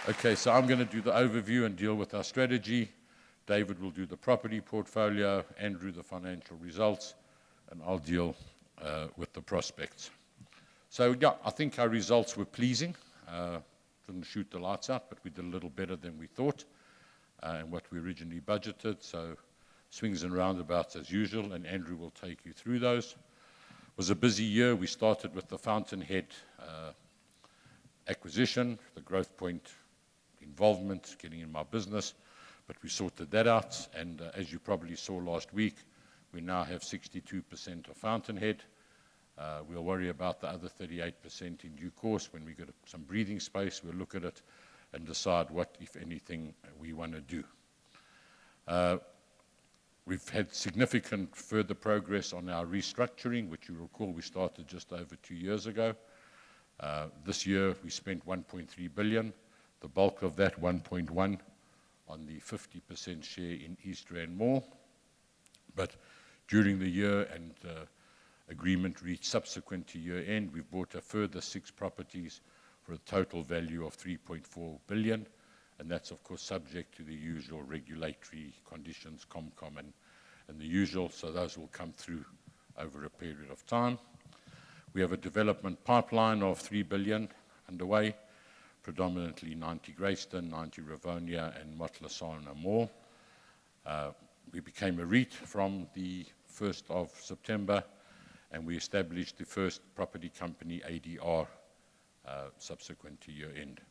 Okay, so I'm going to do the overview and deal with our strategy. David will do the property portfolio, Andrew the financial results, and I'll deal with the prospects. So yeah, I think our results were pleasing. Didn't shoot the lights out, but we did a little better than we thought and what we originally budgeted. So swings and roundabouts as usual, and Andrew will take you through those. It was a busy year. We started with the Fountainhead acquisition, the Growth Point involvement, getting in my business, but we sorted that out. And as you probably saw last week, we now have 62% of Fountainhead. We'll worry about the other 38% in due course. When we get some breathing space, we'll look at it and decide what, if anything, we want to do. We've had significant further progress on our restructuring, which you recall we started just over 2 years ago. This year we spent 1.3 billion, the bulk of that 1.1 on the 50% share in East Rand Mall. But during the year and agreement reached subsequent to year end, we've bought a further 6 properties for a total value of 3.4 billion. And that's of course subject to the usual regulatory conditions, Comcom and the usual, so those will come through over a period of time. We have a development pipeline of 3 billion underway, predominantly 90 Greyston, 90 Rivonia and Motlasana Mall. We became a REIT from the 1st of September, and we established the first property company, ADR, subsequent to year end.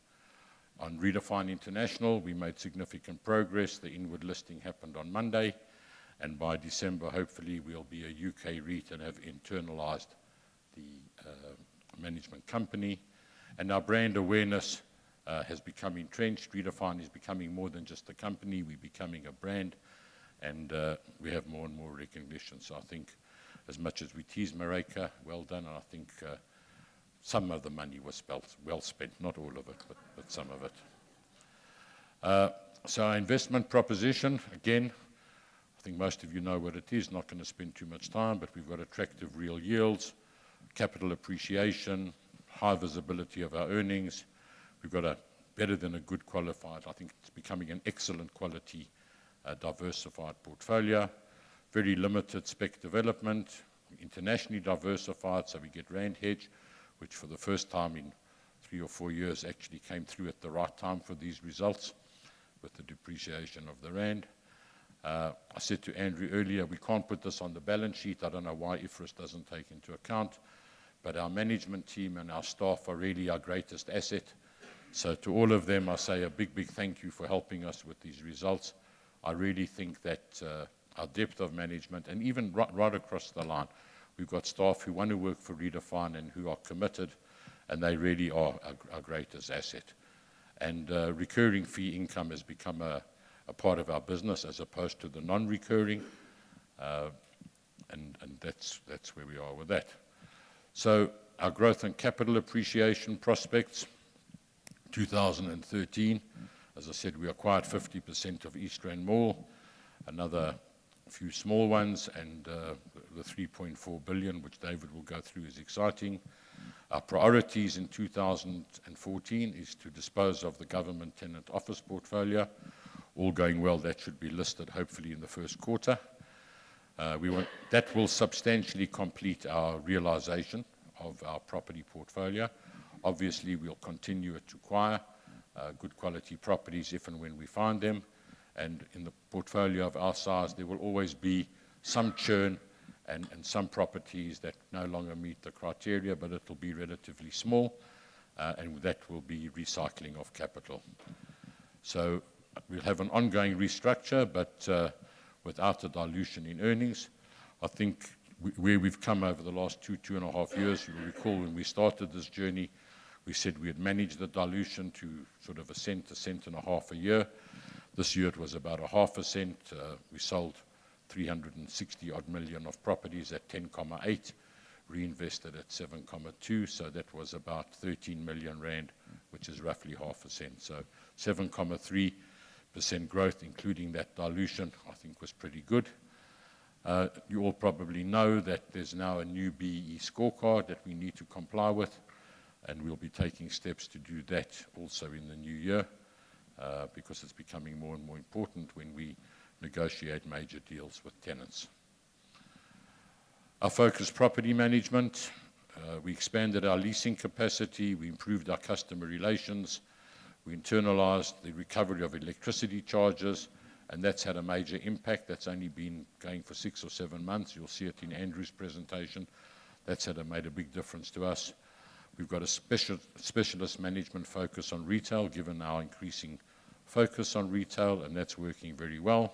On Redefine International, we made significant progress. The inward listing happened on Monday, and by December, hopefully, we'll be a UK REIT and have internalized the management company. And our brand awareness has become entrenched. Redefine is becoming more than just a company. We're becoming a brand, and we have more and more recognition. So I think as much as we tease Marika, well done, and I think some of the money was well spent, not all of it, but some of it. So our investment proposition, again, I think most of you know what it is, not going to spend too much time, but we've got attractive real yields, capital appreciation, high visibility of our earnings. We've got a better than a good qualified, I think it's becoming an excellent quality, diversified portfolio. Very limited spec development, internationally diversified, so we get Rand hedge, which for the first time in 3 or 4 years actually came through at the right time for these results with the depreciation of the Rand. I said to Andrew earlier, we can't put this on the balance sheet. I don't know why IFRS doesn't take into account, but our management team and our staff are really our greatest asset. So to all of them, I say a big, big thank you for helping us with these results. I really think that our depth of management, and even right across the line, we've got staff who want to work for Redefine and who are committed, and they really are our greatest asset. And recurring fee income has become a part of our business as opposed to the non-recurring, and that's where we are with that. So our growth and capital appreciation prospects, 2013, as I said, we acquired 50% of East Rand Mall, another few small ones, and the 3.4 billion, which David will go through, is exciting. Our priorities in 2014 is to dispose of the government tenant office portfolio. All going well, that should be listed hopefully in the first quarter. That will substantially complete our realization of our property portfolio. Obviously, we'll continue to acquire good quality properties if and when we find them. And in the portfolio of our size, there will always be some churn and some properties that no longer meet the criteria, but it'll be relatively small, and that will be recycling of capital. So we'll have an ongoing restructure, but without a dilution in earnings. I think where we've come over the last 2.5 years, you'll recall when we started this journey, we said we had managed the dilution to sort of 1 cent, 1.5 cents a year. This year it was about 0.5 cent. We sold 360 odd million of properties at 10.8, reinvested at 7.2, so that was about 13 million rand, which is roughly 0.5 cent. So 7.3% growth, including that dilution, I think was pretty good. You all probably know that there's now a new BEE scorecard that we need to comply with, and we'll be taking steps to do that also in the new year. because it's becoming more and more important when we negotiate major deals with tenants. Our focused property management, we expanded our leasing capacity, we improved our customer relations, we internalized the recovery of electricity charges, and that's had a major impact. That's only been going for 6 or 7 months. You'll see it in Andrew's presentation. That's made a big difference to us. We've got a specialist management focus on retail, given our increasing focus on retail, and that's working very well.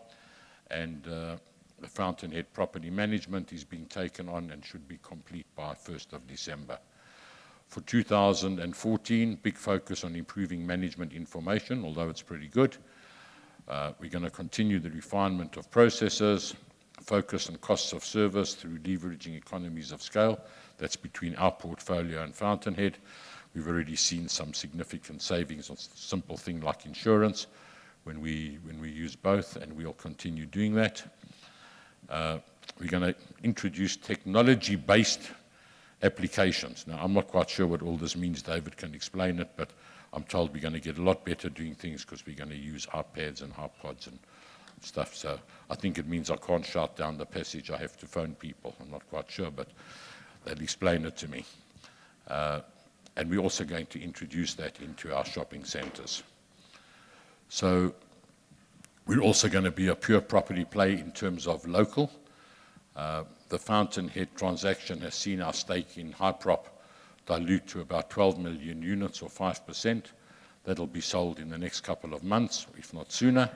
And the Fountainhead property management is being taken on and should be complete by 1st of December. For 2014, big focus on improving management information, although it's pretty good. We're going to continue the refinement of processes, focus on costs of service through leveraging economies of scale. That's between our portfolio and Fountainhead. We've already seen some significant savings on simple things like insurance when we use both, and we'll continue doing that. We're going to introduce technology-based applications. Now, I'm not quite sure what all this means. David can explain it, but I'm told we're going to get a lot better doing things because we're going to use iPads and iPods and stuff. So I think it means I can't shout down the passage. I have to phone people. I'm not quite sure, but they'll explain it to me. And we're also going to introduce that into our shopping centers. So we're also going to be a pure property play in terms of local. The Fountainhead transaction has seen our stake in Hyprop dilute to about 12 million units or 5%. That'll be sold in the next couple of months, if not sooner.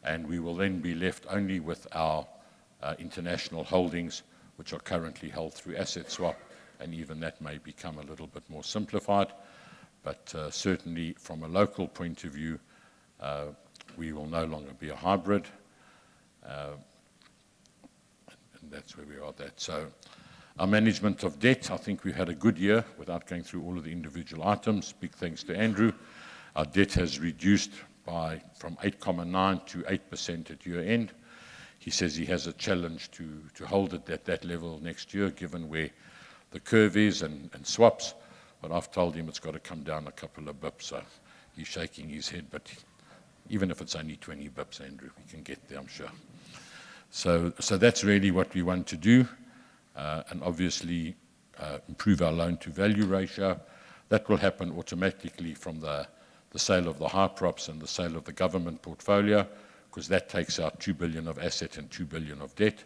And we will then be left only with our international holdings, which are currently held through asset swap, and even that may become a little bit more simplified. But certainly from a local point of view, we will no longer be a hybrid. And that's where we are at that. So our management of debt, I think we've had a good year without going through all of the individual items. Big thanks to Andrew. Our debt has reduced from 8.9% to 8% at year end. He says he has a challenge to hold it at that level next year, given where the curve is and swaps. But I've told him it's got to come down a couple of bips. So he's shaking his head. But even if it's only 20 bips, Andrew, we can get there, I'm sure. So that's really what we want to do. And obviously improve our loan-to-value ratio. That will happen automatically from the sale of the Hyprops and the sale of the government portfolio, because that takes out 2 billion of asset and 2 billion of debt.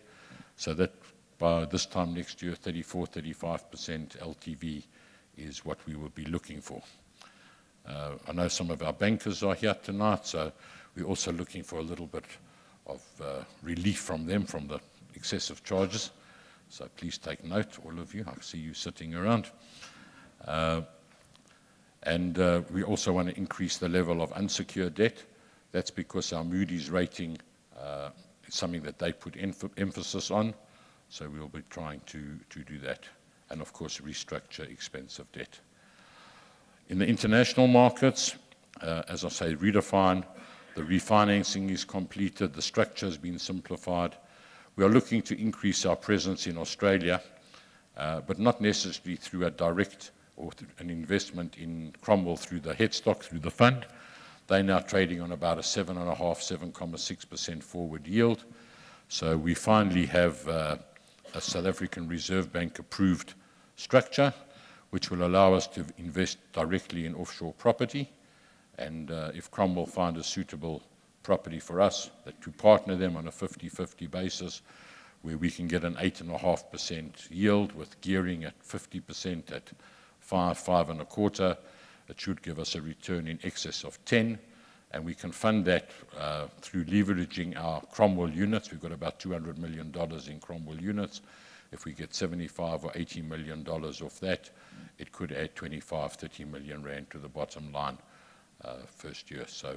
So that by this time next year, 34-35% LTV is what we will be looking for. I know some of our bankers are here tonight, so we're also looking for a little bit of relief from them from the excessive charges. So please take note, all of you. I see you sitting around. And we also want to increase the level of unsecured debt. That's because our Moody's rating is something that they put emphasis on. So we'll be trying to do that. And of course, restructure expensive debt. In the international markets, as I say, redefine. The refinancing is completed. The structure has been simplified. We are looking to increase our presence in Australia, but not necessarily through a direct or an investment in Cromwell through the headstock, through the fund. They're now trading on about a 7.5%, 7.6% forward yield. So we finally have a South African Reserve Bank approved structure, which will allow us to invest directly in offshore property. And if Cromwell find a suitable property for us, that to partner them on a 50-50 basis, where we can get an 8.5% yield with gearing at 50% at 5.25, it should give us a return in excess of 10, and we can fund that through leveraging our Cromwell units. We've got about $200 million in Cromwell units. If we get 75 or $80 million off that, it could add 25-30 million rand to the bottom line first year. So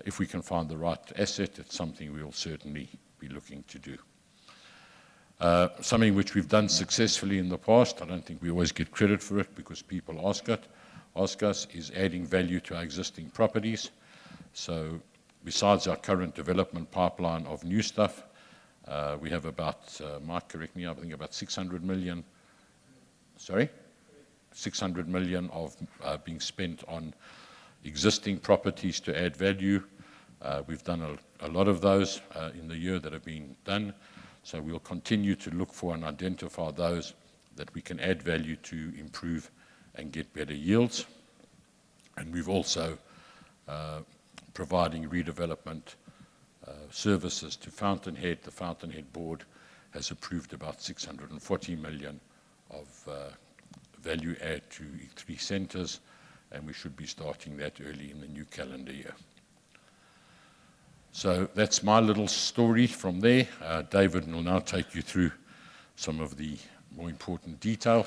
if we can find the right asset, it's something we'll certainly be looking to do. Something which we've done successfully in the past, I don't think we always get credit for it because people ask us, is adding value to our existing properties. So besides our current development pipeline of new stuff, we have about, Marc, correct me, I think about 600 million, 600 million of being spent on existing properties to add value. We've done a lot of those in the year that have been done. So we'll continue to look for and identify those that we can add value to improve and get better yields. And we've also providing redevelopment services to Fountainhead. The Fountainhead board has approved about 640 million of value add to 3 centres, and we should be starting that early in the new calendar year. So that's my little story from there. David will now take you through some of the more important detail.